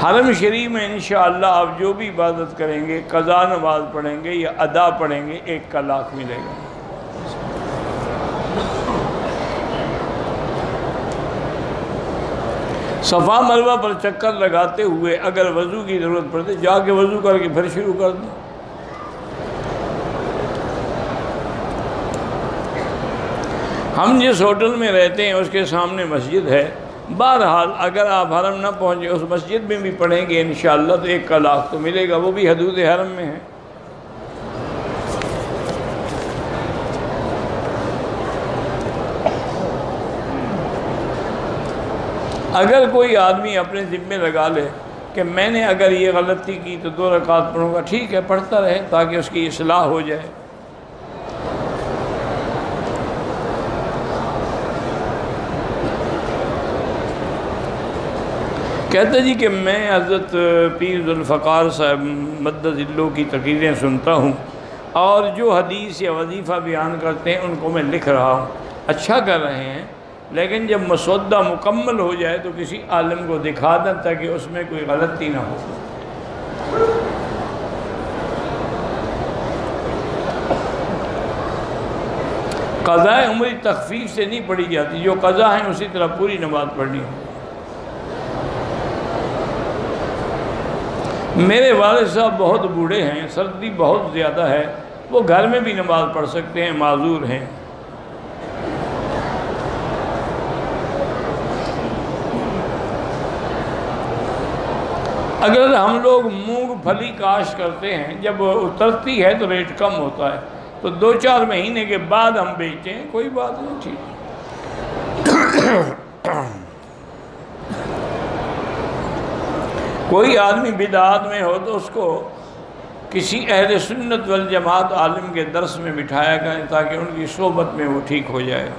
حرم شریف میں انشاءاللہ آپ جو بھی عبادت کریں گے، قضا نماز پڑھیں گے یا ادا پڑھیں گے، 1 کا لاکھ ملے گا۔ صفا مروہ پر چکر لگاتے ہوئے اگر وضو کی ضرورت پڑتے، جا کے وضو کر کے پھر شروع کر دیں۔ ہم جس ہوٹل میں رہتے ہیں اس کے سامنے مسجد ہے، بہرحال اگر آپ حرم نہ پہنچے اس مسجد میں بھی پڑھیں گے انشاءاللہ تو 1 کا لاکھ تو ملے گا، وہ بھی حدود حرم میں ہے۔ اگر کوئی آدمی اپنے ذمے لگا لے کہ میں نے اگر یہ غلطی کی تو 2 رکعت پڑھوں گا، ٹھیک ہے، پڑھتا رہے تاکہ اس کی اصلاح ہو جائے۔ کہتا جی کہ میں حضرت پیر ذوالفقار صاحب مدد ذلہ کی تقریریں سنتا ہوں اور جو حدیث یا وظیفہ بیان کرتے ہیں ان کو میں لکھ رہا ہوں، اچھا کر رہے ہیں، لیکن جب مسودہ مکمل ہو جائے تو کسی عالم کو دکھا دیں تاکہ اس میں کوئی غلطی نہ ہو۔ قضاء عمری تخفیف سے نہیں پڑھی جاتی، جو قضا ہیں اسی طرح پوری نماز پڑھنی ہو۔ میرے والد صاحب بہت بوڑھے ہیں، سردی بہت زیادہ ہے، وہ گھر میں بھی نماز پڑھ سکتے ہیں، معذور ہیں۔ اگر ہم لوگ مونگ پھلی کاشت کرتے ہیں، جب اترتی ہے تو ریٹ کم ہوتا ہے، تو 2-4 مہینے کے بعد ہم بیچتے ہیں، کوئی بات نہیں، ٹھیک۔ کوئی آدمی بدعات میں ہو تو اس کو کسی اہل سنت والجماعت عالم کے درس میں بٹھایا کریں تاکہ ان کی صحبت میں وہ ٹھیک ہو جائے۔